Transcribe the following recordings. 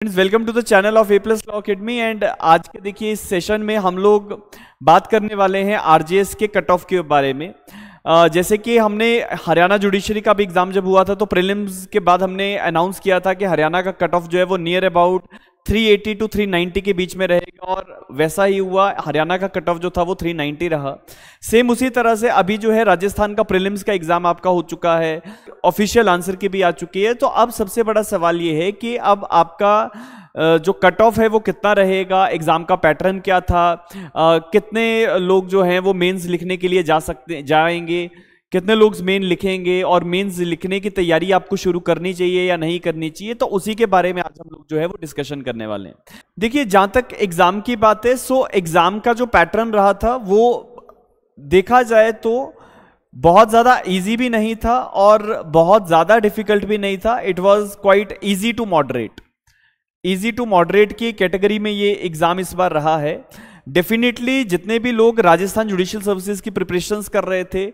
Welcome to the channel of A+ law academy. And आज के देखिए इस सेशन में हम लोग बात करने वाले हैं आरजेएस के कट ऑफ के बारे में। जैसे कि हमने हरियाणा जुडिशरी का भी एग्जाम जब हुआ था तो प्रीलिम्स के बाद हमने अनाउंस किया था कि हरियाणा का कट ऑफ जो है वो नियर अबाउट 380 टू 390 के बीच में रहेगा, और वैसा ही हुआ। हरियाणा का कट ऑफ जो था वो 390 रहा। सेम उसी तरह से अभी जो है राजस्थान का प्रीलिम्स का एग्जाम आपका हो चुका है, ऑफिशियल आंसर की भी आ चुकी है। तो अब सबसे बड़ा सवाल ये है कि अब आपका जो कट ऑफ है वो कितना रहेगा, एग्जाम का पैटर्न क्या था, कितने लोग जो हैं वो मेंस लिखने के लिए जाएंगे, कितने लोग मेन लिखेंगे, और मेंस लिखने की तैयारी आपको शुरू करनी चाहिए या नहीं करनी चाहिए। तो उसी के बारे में आज हम लोग जो है वो डिस्कशन करने वाले हैं। देखिए जहां तक एग्जाम की बात है, सो एग्जाम का जो पैटर्न रहा था वो देखा जाए तो बहुत ज़्यादा इजी भी नहीं था और बहुत ज़्यादा डिफिकल्ट भी नहीं था। It was quite easy to moderate की कैटेगरी में ये एग्जाम इस बार रहा है। डेफिनेटली जितने भी लोग राजस्थान जुडिशियल सर्विसेज की प्रिपरेशंस कर रहे थे,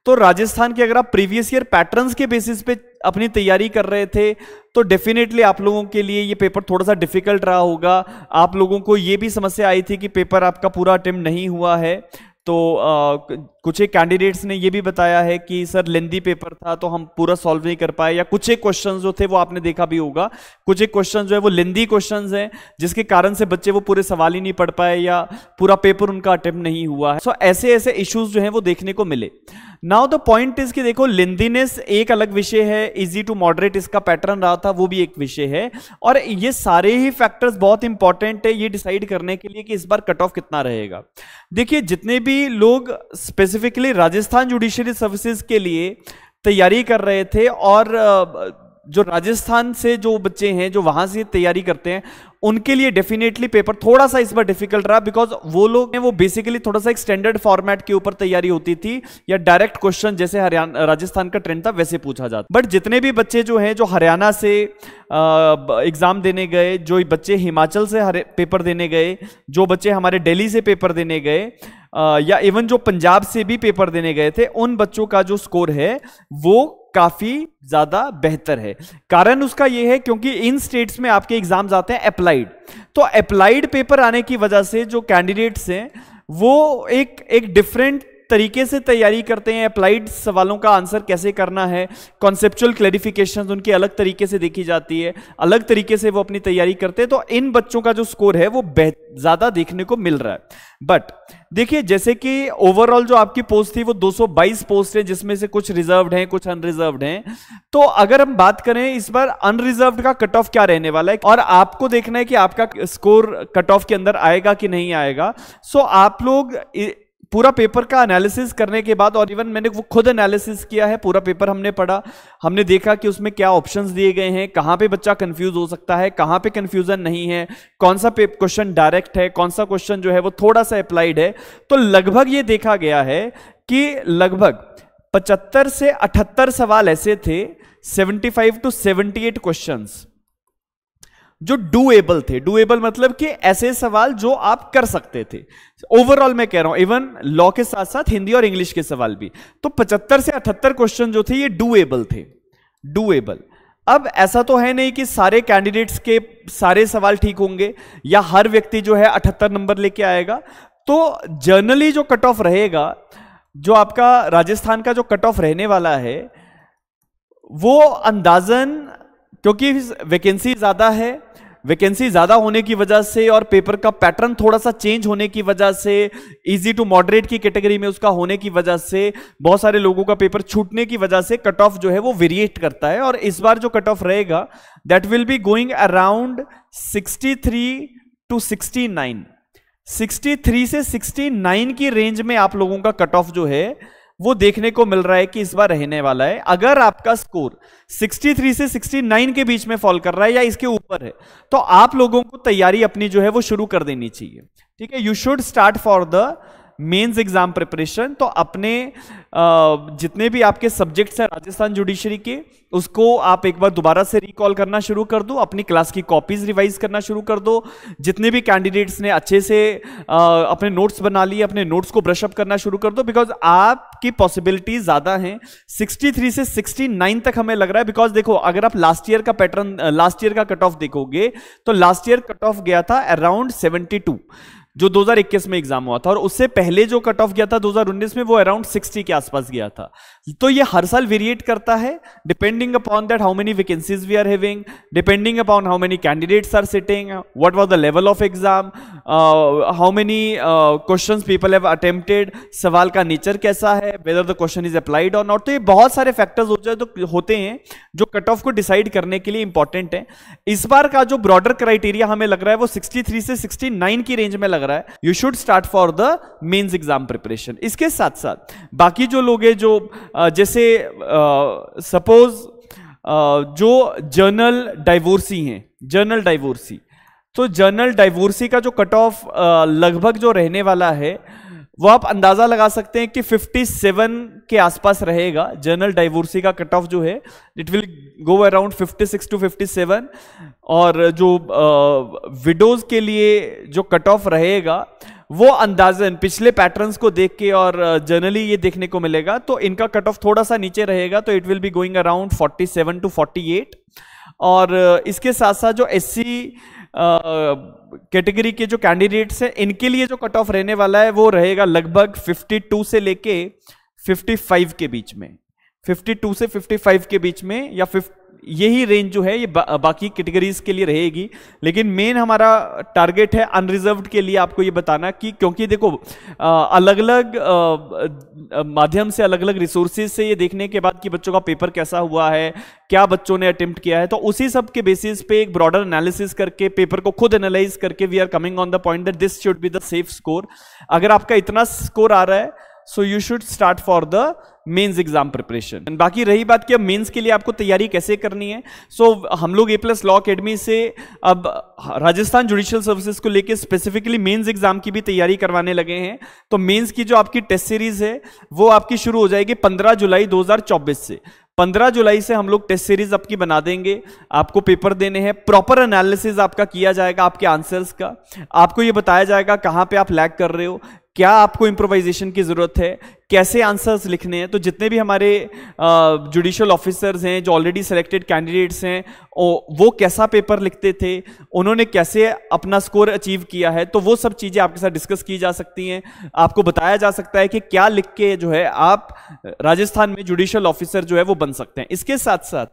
तो राजस्थान के अगर आप प्रीवियस ईयर पैटर्न्स के बेसिस पे अपनी तैयारी कर रहे थे तो डेफिनेटली आप लोगों के लिए ये पेपर थोड़ा सा डिफिकल्ट रहा होगा। आप लोगों को ये भी समस्या आई थी कि पेपर आपका पूरा अटेम्प्ट नहीं हुआ है। तो कुछ एक कैंडिडेट्स ने ये भी बताया है कि सर लेंदी पेपर था तो हम पूरा सॉल्व नहीं कर पाए, या कुछ एक क्वेश्चंस जो थे वो आपने देखा भी होगा, कुछ एक क्वेश्चन जो है वो लेंदी क्वेश्चंस हैं जिसके कारण से बच्चे वो पूरे सवाल ही नहीं पढ़ पाए या पूरा पेपर उनका अटेम्प्ट नहीं हुआ है। सो ऐसे ऐसे इश्यूज जो हैं वो देखने को मिले। नाउ द पॉइंट इज कि देखो लेंदीनेस एक अलग विषय है, इजी टू मॉडरेट इसका पैटर्न रहा था वो भी एक विषय है, और ये सारे ही फैक्टर्स बहुत इंपॉर्टेंट है ये डिसाइड करने के लिए कि इस बार कट ऑफ कितना रहेगा। देखिए जितने भी लोग स्पेसिफिकली राजस्थान जुडिशरी सर्विसेज के लिए तैयारी कर रहे थे, और जो राजस्थान से जो बच्चे हैं जो वहां से तैयारी करते हैं उनके लिए डेफिनेटली पेपर थोड़ा सा इस बार डिफिकल्ट रहा, बिकॉज वो लोग हैं वो बेसिकली थोड़ा सा एक स्टैंडर्ड फॉर्मेट के ऊपर तैयारी होती थी, या डायरेक्ट क्वेश्चन जैसे हरियाणा राजस्थान का ट्रेंड था वैसे पूछा जाता। बट जितने भी बच्चे जो हैं जो हरियाणा से एग्जाम देने गए, जो बच्चे हिमाचल से पेपर देने गए, जो बच्चे हमारे दिल्ली से पेपर देने गए, या इवन जो पंजाब से भी पेपर देने गए थे, उन बच्चों का जो स्कोर है वो काफी ज्यादा बेहतर है। कारण उसका यह है क्योंकि इन स्टेट्स में आपके एग्जाम्स आते हैं अप्लाइड, तो अप्लाइड पेपर आने की वजह से जो कैंडिडेट्स हैं वो एक डिफरेंट तरीके से तैयारी करते हैं। अप्लाइड सवालों का आंसर कैसे करना है, कॉन्सेप्चुअल क्लैरिफिकेशंस उनकी अलग तरीके से देखी जाती है, अलग तरीके से वो अपनी तैयारी करते हैं। तो इन बच्चों का जो स्कोर है वो ज्यादा देखने को मिल रहा है। बट देखिए जैसे कि ओवरऑल जो आपकी पोस्ट थी वो 222 पोस्ट है, जिसमें से कुछ रिजर्व्ड हैं कुछ अनरिजर्व्ड हैं। तो अगर हम बात करें इस बार अनरिजर्व्ड का कट ऑफ क्या रहने वाला है, और आपको देखना है कि आपका स्कोर कट ऑफ के अंदर आएगा कि नहीं आएगा। सो आप लोग पूरा पेपर का एनालिसिस करने के बाद, और इवन मैंने वो खुद एनालिसिस किया है, पूरा पेपर हमने पढ़ा, हमने देखा कि उसमें क्या ऑप्शंस दिए गए हैं, कहां पे बच्चा कंफ्यूज हो सकता है, कहां पे कंफ्यूजन नहीं है, कौन सा क्वेश्चन डायरेक्ट है, कौन सा क्वेश्चन जो है वो थोड़ा सा अप्लाइड है। तो लगभग ये देखा गया है कि लगभग 75 से 78 सवाल ऐसे थे, 75 टू 78 क्वेश्चंस जो डूएबल थे। डूएबल मतलब कि ऐसे सवाल जो आप कर सकते थे। ओवरऑल मैं कह रहा हूं, इवन लॉ के साथ साथ हिंदी और इंग्लिश के सवाल भी। तो 75 से 78 क्वेश्चन जो थे ये डूएबल थे, डूएबल। अब ऐसा तो है नहीं कि सारे कैंडिडेट्स के सारे सवाल ठीक होंगे या हर व्यक्ति जो है 78 नंबर लेके आएगा। तो जनरली जो कट ऑफ रहेगा, जो आपका राजस्थान का जो कट ऑफ रहने वाला है वो अंदाजन, क्योंकि वैकेंसी ज्यादा है, वैकेंसी ज्यादा होने की वजह से और पेपर का पैटर्न थोड़ा सा चेंज होने की वजह से, इजी टू मॉडरेट की कैटेगरी में उसका होने की वजह से, बहुत सारे लोगों का पेपर छूटने की वजह से कट ऑफ जो है वो वेरिएट करता है। और इस बार जो कट ऑफ रहेगा that will be going around 63 to 69, 63 से 69 की रेंज में आप लोगों का कट ऑफ जो है वो देखने को मिल रहा है कि इस बार रहने वाला है। अगर आपका स्कोर 63 से 69 के बीच में फॉल कर रहा है या इसके ऊपर है, तो आप लोगों को तैयारी अपनी जो है वो शुरू कर देनी चाहिए। ठीक है, you should start for the mains exam preparation, तो अपने जितने भी आपके सब्जेक्ट्स हैं राजस्थान जुडिशरी के, उसको आप एक बार दोबारा से रिकॉल करना शुरू कर दो, अपनी क्लास की कॉपीज रिवाइज करना शुरू कर दो। जितने भी कैंडिडेट्स ने अच्छे से अपने नोट्स बना लिए, अपने नोट्स को ब्रश अप करना शुरू कर दो, बिकॉज आपकी पॉसिबिलिटी ज्यादा है। 63 से 69 तक हमें लग रहा है, बिकॉज देखो अगर आप लास्ट ईयर का पैटर्न, लास्ट ईयर का कट ऑफ देखोगे तो लास्ट ईयर कट ऑफ गया था अराउंड 72 जो 2021 में एग्जाम हुआ था, और उससे पहले जो कट ऑफ गया था 2019 में वो अराउंड 60 के आसपास गया था। तो ये हर साल वेरिएट करता है depending upon that how many vacancies we are having, depending upon how many candidates are sitting, what was the level of exam, how many questions people have attempted, सवाल का नेचर कैसा है, whether the question is applied और not. तो ये बहुत सारे factors होते हैं जो कट ऑफ को डिसाइड करने के लिए इंपॉर्टेंट है। इस बार का जो ब्रॉडर क्राइटेरिया हमें लग रहा है वो 63 से 69 की रेंज में लग रहा है। You should start for the mains exam preparation. इसके साथ साथ बाकी जो लोग हैं जो जैसे सपोज जो जर्नल डाइवोर्सी हैं, जर्नल डाइवोर्सी, तो जर्नल डाइवोर्सी का जो कट ऑफ लगभग जो रहने वाला है वो आप अंदाजा लगा सकते हैं कि 57 के आसपास रहेगा। जर्नल डाइवोर्सी का कट ऑफ जो है it will go around 56 to 57, और जो विडोज के लिए जो कट ऑफ रहेगा वो अंदाजन पिछले पैटर्न्स को देख के और जनरली ये देखने को मिलेगा, तो इनका कट ऑफ थोड़ा सा नीचे रहेगा, तो it will be going around 47 to 48। और इसके साथ साथ जो एससी कैटेगरी के जो कैंडिडेट्स हैं इनके लिए जो कट ऑफ रहने वाला है वो रहेगा लगभग 52 से लेके 55 के बीच में, 52 से 55 के बीच में, या यही रेंज जो है ये बाकी कैटेगरीज के लिए रहेगी। लेकिन मेन हमारा टारगेट है अनरिजर्व्ड के लिए आपको ये बताना कि, क्योंकि देखो अलग अलग माध्यम से, अलग अलग रिसोर्सेज से ये देखने के बाद कि बच्चों का पेपर कैसा हुआ है, क्या बच्चों ने अटेम्प्ट किया है, तो उसी सब के बेसिस पे एक ब्रॉडर एनालिसिस करके, पेपर को खुद एनालाइज करके we are coming on the point that this should be the safe score. अगर आपका इतना स्कोर आ रहा है so you should start for the mains exam preparation. बाकी रही बात कि अब मेंस के लिए आपको तैयारी कैसे करनी है, हम लोग A+ लॉ अकेडमी से अब राजस्थान जुडिशियल सर्विसेज को लेके स्पेसिफिकली मेंस एग्जाम की भी तैयारी करवाने लगे हैं। तो मेंस की जो आपकी टेस्ट सीरीज है वो आपकी शुरू हो जाएगी 15 जुलाई 2024 से। 15 जुलाई से हम लोग टेस्ट सीरीज आपकी बना देंगे, आपको पेपर देने हैं, प्रॉपर एनालिसिस आपका किया जाएगा आपके आंसर्स का, आपको ये बताया जाएगा कहां पे आप लैग कर रहे हो, क्या आपको इम्प्रोवाइजेशन की जरूरत है, कैसे आंसर्स लिखने हैं। तो जितने भी हमारे जुडिशियल ऑफिसर्स हैं, जो ऑलरेडी सिलेक्टेड कैंडिडेट्स हैं, वो कैसा पेपर लिखते थे, उन्होंने कैसे अपना स्कोर अचीव किया है, तो वो सब चीजें आपके साथ डिस्कस की जा सकती हैं। आपको बताया जा सकता है कि क्या लिख के जो है आप राजस्थान में जुडिशियल ऑफिसर जो है वो बन सकते हैं। इसके साथ साथ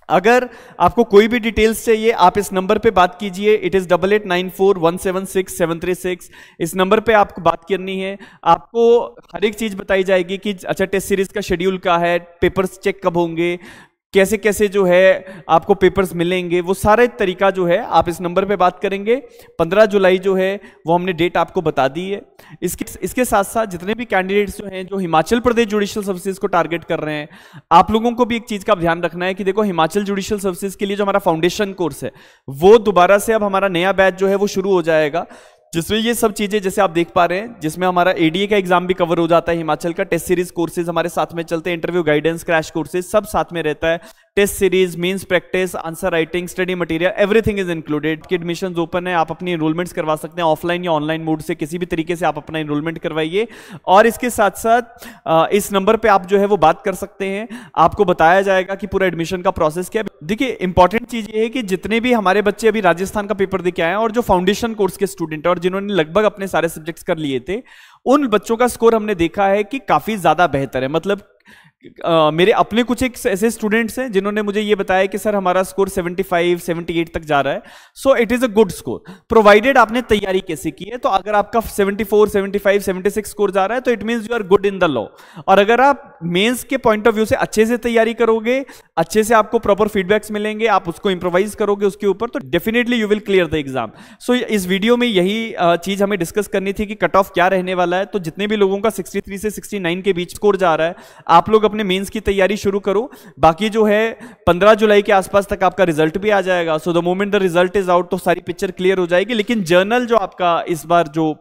अगर आपको कोई भी डिटेल्स चाहिए आप इस नंबर पे बात कीजिए, इट इज 8894176736। इस नंबर पे आपको बात करनी है, आपको हर एक चीज बताई जाएगी कि अच्छा टेस्ट सीरीज का शेड्यूल क्या है, पेपर्स चेक कब होंगे, कैसे कैसे जो है आपको पेपर्स मिलेंगे, वो सारे तरीका जो है आप इस नंबर पे बात करेंगे। 15 जुलाई जो है वो हमने डेट आपको बता दी है। इसके साथ साथ जितने भी कैंडिडेट्स जो हैं जो हिमाचल प्रदेश जुडिशियल सर्विसेज को टारगेट कर रहे हैं, आप लोगों को भी एक चीज का ध्यान रखना है कि देखो हिमाचल जुडिशियल सर्विसेज के लिए जो हमारा फाउंडेशन कोर्स है वो दोबारा से अब हमारा नया बैच जो है वो शुरू हो जाएगा, जिसमें ये सब चीजें जैसे आप देख पा रहे हैं, जिसमें हमारा एडीए का एग्जाम भी कवर हो जाता है, हिमाचल का टेस्ट सीरीज कोर्सेज हमारे साथ में चलते हैं, इंटरव्यू गाइडेंस, क्रैश कोर्सेज सब साथ में रहता है, test series, mains practice, answer writing, study material, everything is included. की एडमिशन ओपन है, आप अपनी एनरोलमेंट्स करवा सकते हैं ऑफलाइन या ऑनलाइन मोड से, किसी भी तरीके से आप अपना एनरोलमेंट करवाइए। और इसके साथ साथ इस नंबर पे आप जो है वो बात कर सकते हैं, आपको बताया जाएगा कि पूरा एडमिशन का प्रोसेस क्या है। देखिए इंपॉर्टेंट चीज ये है कि जितने भी हमारे बच्चे अभी राजस्थान का पेपर दे के आए हैं और जो फाउंडेशन कोर्स के स्टूडेंट है और जिन्होंने लगभग अपने सारे सब्जेक्ट्स कर लिए थे, उन बच्चों का स्कोर हमने देखा है कि काफी ज्यादा बेहतर है। मतलब मेरे अपने कुछ एक ऐसे स्टूडेंट्स हैं जिन्होंने मुझे ये बताया कि सर हमारा स्कोर 75, 78 तक जा रहा है। So it is a good score provided आपने तैयारी कैसे की है। तो अगर आपका 74, 75, 76 स्कोर जा रहा है तो it means you are good in the law. और अगर आप मेंस के पॉइंट ऑफ व्यू से अच्छे से तैयारी करोगे, अच्छे से आपको प्रॉपर फीडबैक्स मिलेंगे, आप उसको इंप्रोवाइज करोगे उसके ऊपर, तो definitely you will clear the exam. So इस वीडियो में यही चीज हमें डिस्कस करनी थी कि कट ऑफ क्या रहने वाला है। तो जितने भी लोगों का 63 से 69 के बीच स्कोर जा रहा है, आप लोग अपने मेंस की तैयारी शुरू करो। बाकी जो है 15 जुलाई के आसपास तक आपका रिजल्ट भी आ जाएगा। So the moment the result is out तो सारी पिक्चर क्लियर हो जाएगी। लेकिन जर्नल जो आपका इस बार जो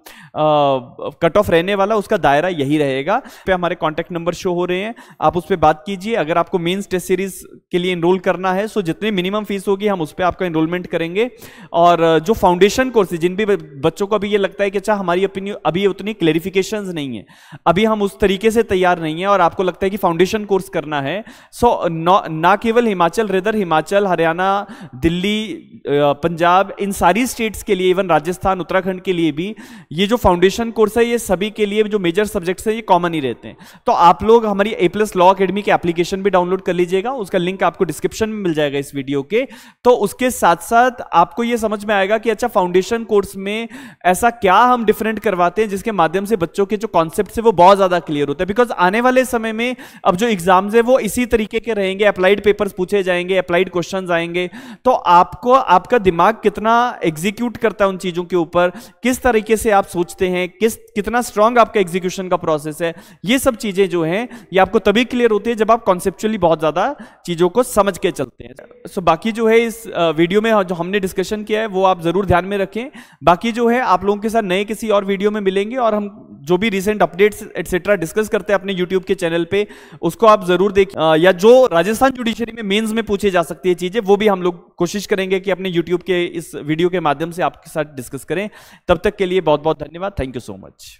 कट ऑफ रहने वाला उसका दायरा यही रहेगा। पे हमारे कॉन्टैक्ट नंबर शो हो रहे हैं, आप उस पर बात कीजिए। अगर आपको मेंस टेस्ट सीरीज के लिए एनरोल करना है सो जितनी मिनिमम फीस होगी हम उस पर आपका एनरोलमेंट करेंगे। और जो फाउंडेशन कोर्स है, जिन भी बच्चों को अभी ये लगता है कि अच्छा हमारी ओपिनियन अभी उतनी क्लेरिफिकेशंस नहीं है, अभी हम उस तरीके से तैयार नहीं है और आपको लगता है कि फाउंडेशन कोर्स करना है, सो ना केवल हिमाचल, रेदर हिमाचल, हरियाणा, दिल्ली, पंजाब, इन सारी स्टेट्स के लिए, इवन राजस्थान, उत्तराखंड के लिए भी ये जो फाउंडेशन कोर्स है ये सभी के लिए जो मेजर सब्जेक्ट्स है ये कॉमन ही रहते हैं। तो आप लोग हमारी A+ लॉ एकेडमी की एप्लीकेशन भी डाउनलोड कर लीजिएगा, उसका लिंक आपको डिस्क्रिप्शन में मिल जाएगा इस वीडियो के। तो उसके साथ साथ आपको ये समझ में आएगा कि अच्छा फाउंडेशन कोर्स में ऐसा क्या हम डिफरेंट करवाते हैं जिसके माध्यम से बच्चों के जो कॉन्सेप्ट है वो बहुत ज्यादा क्लियर होता है। बिकॉज आने वाले समय में अब जो एग्जाम्स है वो इसी तरीके के रहेंगे, अप्लाइड पेपर्स पूछे जाएंगे, अप्लाइड क्वेश्चंस आएंगे। तो आपको आपका दिमाग कितना एग्जीक्यूट करता है उन चीजों के ऊपर, किस तरीके से आप सोचते हैं, कितना स्ट्रांग आपका एग्जीक्यूशन का प्रोसेस है, ये सब चीजें जो हैं ये आपको तभी क्लियर होती है जब आप कॉन्सेप्चुअली बहुत ज्यादा चीजों को समझ के चलते हैं। सो बाकी जो है इस वीडियो में जो हमने डिस्कशन किया है वो आप जरूर ध्यान में रखें। बाकी जो है आप लोगों के साथ नए किसी और वीडियो में मिलेंगे और हम जो भी रिसेंट अपडेट्स एटसेट्रा डिस्कस करते हैं अपने यूट्यूब के चैनल पे, उसको आप जरूर देखें। या जो राजस्थान जुडिशरी में मेंस में पूछी जा सकती है चीजें वो भी हम लोग कोशिश करेंगे कि अपने यूट्यूब के इस वीडियो के माध्यम से आपके साथ डिस्कस करें। तब तक के लिए बहुत बहुत धन्यवाद। Thank you so much.